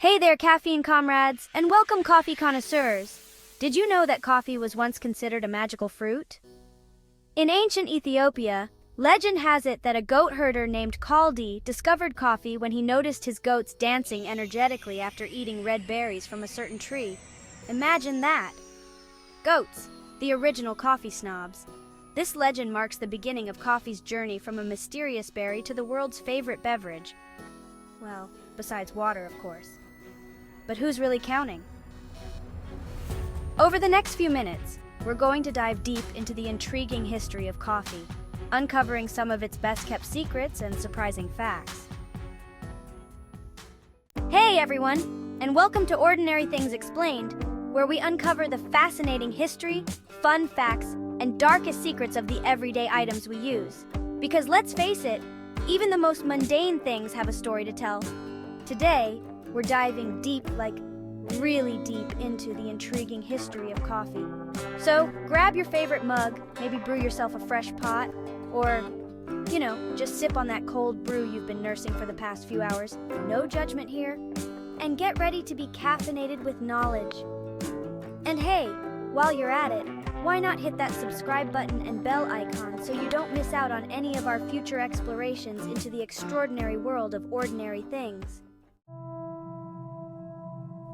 Hey there, caffeine comrades, and welcome coffee connoisseurs. Did you know that coffee was once considered a magical fruit? In ancient Ethiopia, legend has it that a goat herder named Kaldi discovered coffee when he noticed his goats dancing energetically after eating red berries from a certain tree. Imagine that! Goats, the original coffee snobs. This legend marks the beginning of coffee's journey from a mysterious berry to the world's favorite beverage. Well, besides water, of course. But who's really counting? Over the next few minutes, we're going to dive deep into the intriguing history of coffee, uncovering some of its best-kept secrets and surprising facts. Hey everyone, and welcome to Ordinary Things Explained, where we uncover the fascinating history, fun facts, and darkest secrets of the everyday items we use. Because let's face it, even the most mundane things have a story to tell. Today, we're diving deep, really deep into the intriguing history of coffee. So, grab your favorite mug, maybe brew yourself a fresh pot, or, just sip on that cold brew you've been nursing for the past few hours. No judgment here. And get ready to be caffeinated with knowledge. And hey, while you're at it, why not hit that subscribe button and bell icon so you don't miss out on any of our future explorations into the extraordinary world of ordinary things.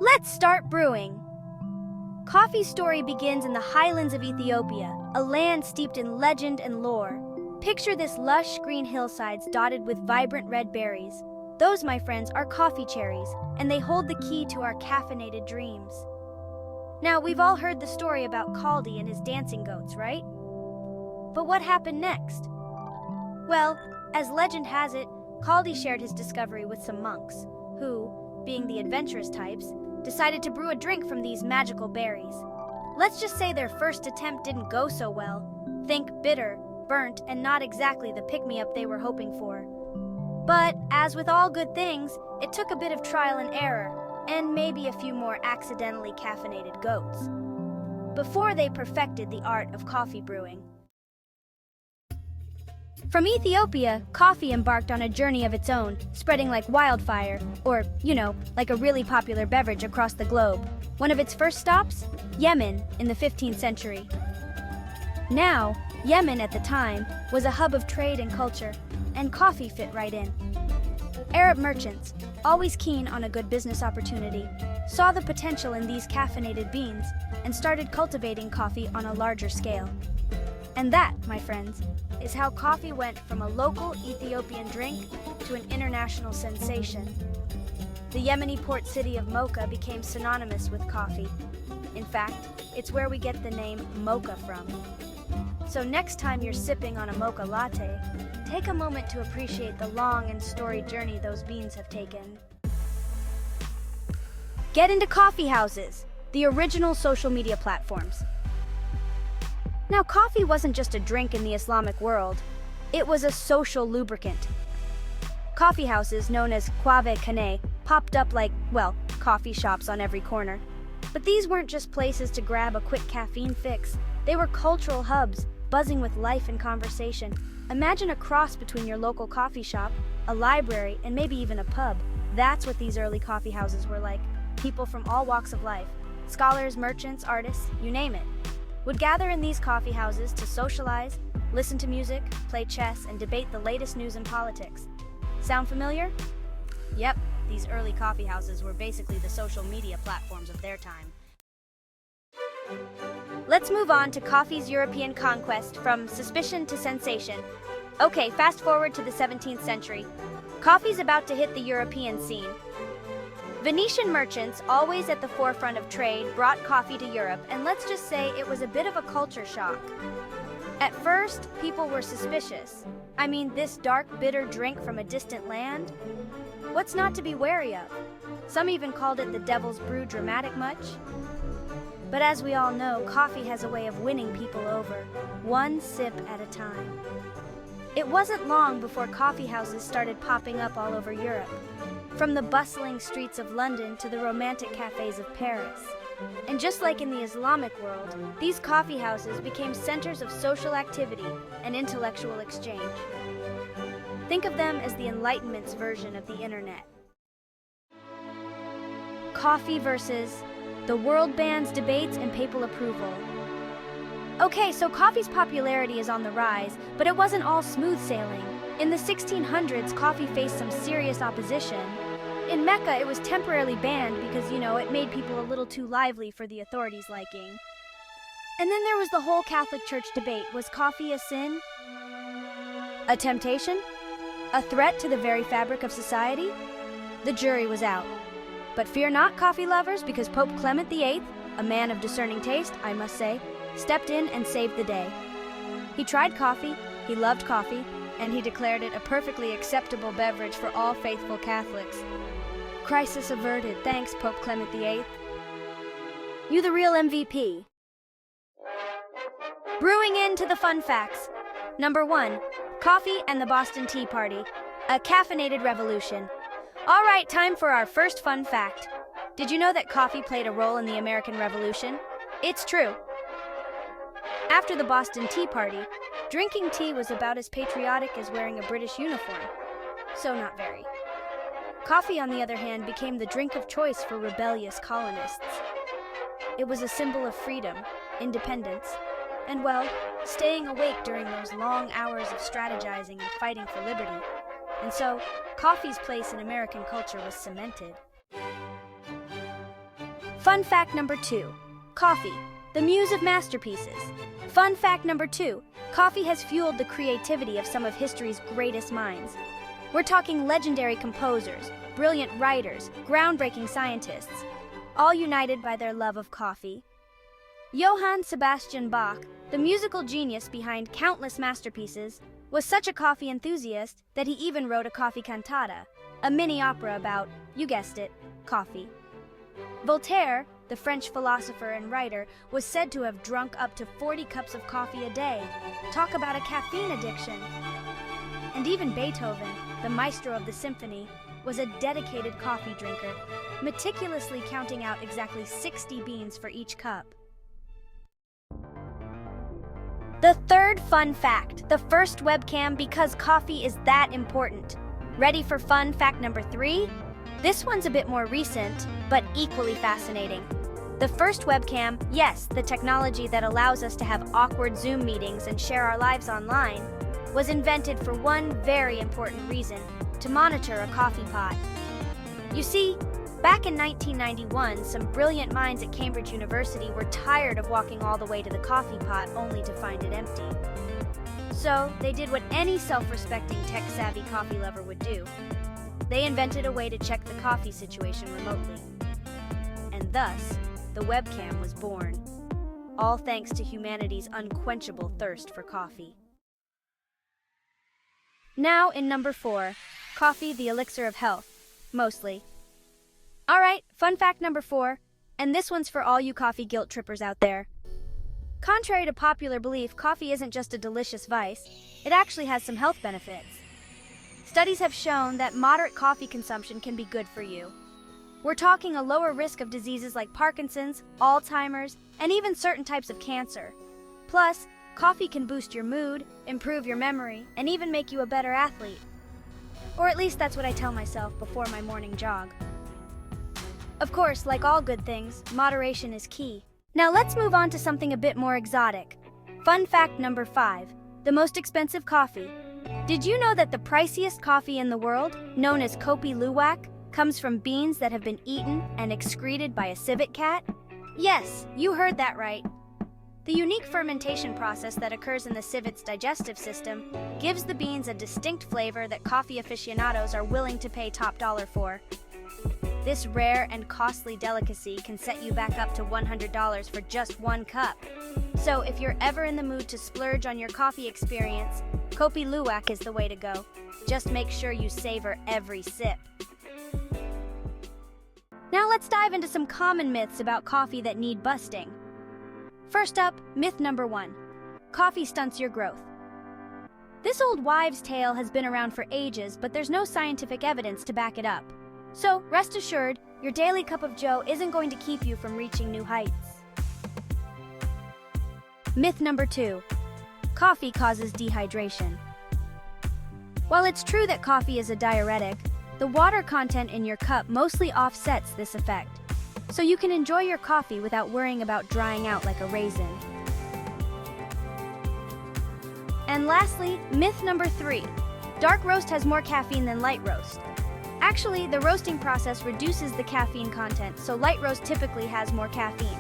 Let's start brewing. Coffee's story begins in the highlands of Ethiopia, a land steeped in legend and lore. Picture this lush green hillsides dotted with vibrant red berries. Those, my friends, are coffee cherries, and they hold the key to our caffeinated dreams. Now, we've all heard the story about Kaldi and his dancing goats, right? But what happened next? Well, as legend has it, Kaldi shared his discovery with some monks, who, being the adventurous types, decided to brew a drink from these magical berries. Let's just say their first attempt didn't go so well. Think bitter, burnt, and not exactly the pick-me-up they were hoping for. But, as with all good things, it took a bit of trial and error, and maybe a few more accidentally caffeinated goats, before they perfected the art of coffee brewing. From Ethiopia, coffee embarked on a journey of its own, spreading like wildfire, or, like a really popular beverage across the globe. One of its first stops? Yemen, in the 15th century. Now, Yemen at the time was a hub of trade and culture, and coffee fit right in. Arab merchants, always keen on a good business opportunity, saw the potential in these caffeinated beans and started cultivating coffee on a larger scale. And that, my friends, is how coffee went from a local Ethiopian drink to an international sensation. The Yemeni port city of Mocha became synonymous with coffee. In fact, it's where we get the name mocha from. So next time you're sipping on a mocha latte, take a moment to appreciate the long and storied journey those beans have taken. Get into Coffeehouses, the original social media platforms. Now, coffee wasn't just a drink in the Islamic world, it was a social lubricant. Coffeehouses, known as Quave Kane, popped up like, coffee shops on every corner. But these weren't just places to grab a quick caffeine fix, they were cultural hubs, buzzing with life and conversation. Imagine a cross between your local coffee shop, a library, and maybe even a pub. That's what these early coffee houses were like. People from all walks of life, scholars, merchants, artists, you name it, would gather in these coffee houses to socialize, listen to music, play chess, and debate the latest news and politics. Sound familiar? Yep, these early coffee houses were basically the social media platforms of their time. Let's move on to coffee's European conquest from suspicion to sensation. Okay, fast forward to the 17th century. Coffee's about to hit the European scene. Venetian merchants, always at the forefront of trade, brought coffee to Europe, and let's just say it was a bit of a culture shock. At first, people were suspicious. I mean, this dark, bitter drink from a distant land? What's not to be wary of? Some even called it the devil's brew. Dramatic much? But as we all know, coffee has a way of winning people over, one sip at a time. It wasn't long before coffee houses started popping up all over Europe, from the bustling streets of London to the romantic cafes of Paris. And just like in the Islamic world, these coffee houses became centers of social activity and intellectual exchange. Think of them as the Enlightenment's version of the internet. Coffee versus the world bans debates and papal approval. Okay, so coffee's popularity is on the rise, but it wasn't all smooth sailing. In the 1600s, coffee faced some serious opposition. In Mecca, it was temporarily banned because, it made people a little too lively for the authorities' liking. And then there was the whole Catholic Church debate. Was coffee a sin? A temptation? A threat to the very fabric of society? The jury was out. But fear not, coffee lovers, because Pope Clement VIII, a man of discerning taste, I must say, stepped in and saved the day. He tried coffee, he loved coffee, and he declared it a perfectly acceptable beverage for all faithful Catholics. Crisis averted, thanks, Pope Clement VIII. You the real MVP. Brewing into the fun facts. Number 1, coffee and the Boston Tea Party, a caffeinated revolution. All right, time for our first fun fact. Did you know that coffee played a role in the American Revolution? It's true. After the Boston Tea Party, drinking tea was about as patriotic as wearing a British uniform. So not very. Coffee, on the other hand, became the drink of choice for rebellious colonists. It was a symbol of freedom, independence, and, staying awake during those long hours of strategizing and fighting for liberty. And so, coffee's place in American culture was cemented. Fun fact number 2. Coffee, the muse of masterpieces. Fun fact number 2. Coffee has fueled the creativity of some of history's greatest minds. We're talking legendary composers, brilliant writers, groundbreaking scientists, all united by their love of coffee. Johann Sebastian Bach, the musical genius behind countless masterpieces, was such a coffee enthusiast that he even wrote a coffee cantata, a mini-opera about, you guessed it, coffee. Voltaire, the French philosopher and writer, was said to have drunk up to 40 cups of coffee a day. Talk about a caffeine addiction. And even Beethoven, the maestro of the symphony, was a dedicated coffee drinker, meticulously counting out exactly 60 beans for each cup. The third fun fact, the first webcam because coffee is that important. Ready for fun fact number 3? This one's a bit more recent, but equally fascinating. The first webcam, yes, the technology that allows us to have awkward Zoom meetings and share our lives online, was invented for one very important reason: to monitor a coffee pot. You see, back in 1991, some brilliant minds at Cambridge University were tired of walking all the way to the coffee pot only to find it empty. So, they did what any self-respecting tech-savvy coffee lover would do. They invented a way to check the coffee situation remotely. And thus, the webcam was born. All thanks to humanity's unquenchable thirst for coffee. Now in number 4, coffee, the elixir of health. Mostly. Alright, fun fact number 4, and this one's for all you coffee guilt trippers out there. Contrary to popular belief, coffee isn't just a delicious vice, it actually has some health benefits. Studies have shown that moderate coffee consumption can be good for you. We're talking a lower risk of diseases like Parkinson's, Alzheimer's, and even certain types of cancer. Plus, coffee can boost your mood, improve your memory, and even make you a better athlete. Or at least that's what I tell myself before my morning jog. Of course, like all good things, moderation is key. Now let's move on to something a bit more exotic. Fun fact number 5, the most expensive coffee. Did you know that the priciest coffee in the world, known as Kopi Luwak, comes from beans that have been eaten and excreted by a civet cat? Yes, you heard that right. The unique fermentation process that occurs in the civet's digestive system gives the beans a distinct flavor that coffee aficionados are willing to pay top dollar for. This rare and costly delicacy can set you back up to $100 for just one cup. So if you're ever in the mood to splurge on your coffee experience, Kopi Luwak is the way to go. Just make sure you savor every sip. Now let's dive into some common myths about coffee that need busting. First up, myth number 1. Coffee stunts your growth. This old wives' tale has been around for ages, but there's no scientific evidence to back it up. So, rest assured, your daily cup of joe isn't going to keep you from reaching new heights. Myth number 2. Coffee causes dehydration. While it's true that coffee is a diuretic, the water content in your cup mostly offsets this effect. so you can enjoy your coffee without worrying about drying out like a raisin. And lastly, myth number 3. Dark roast has more caffeine than light roast. Actually, the roasting process reduces the caffeine content, so light roast typically has more caffeine.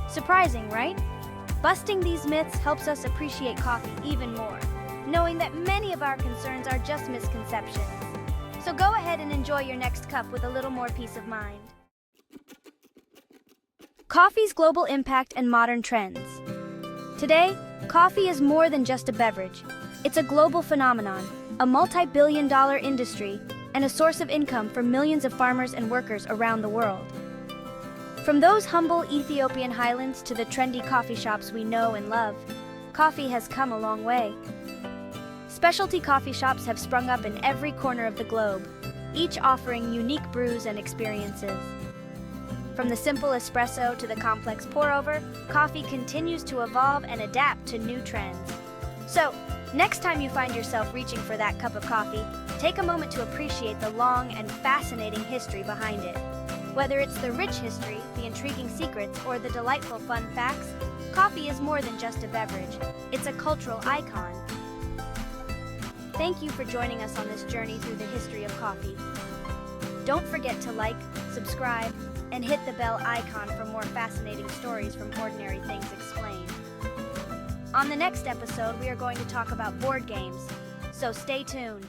Surprising, right? Busting these myths helps us appreciate coffee even more, knowing that many of our concerns are just misconceptions. So go ahead and enjoy your next cup with a little more peace of mind. Coffee's global impact and modern trends. Today, coffee is more than just a beverage. It's a global phenomenon, a multi-billion-dollar industry, and a source of income for millions of farmers and workers around the world. From those humble Ethiopian highlands to the trendy coffee shops we know and love, coffee has come a long way. Specialty coffee shops have sprung up in every corner of the globe, each offering unique brews and experiences. From the simple espresso to the complex pour-over, coffee continues to evolve and adapt to new trends. So, next time you find yourself reaching for that cup of coffee, take a moment to appreciate the long and fascinating history behind it. Whether it's the rich history, the intriguing secrets, or the delightful fun facts, coffee is more than just a beverage. It's a cultural icon. Thank you for joining us on this journey through the history of coffee. Don't forget to like, subscribe, and hit the bell icon for more fascinating stories from Ordinary Things Explained. On the next episode, we are going to talk about board games, so stay tuned.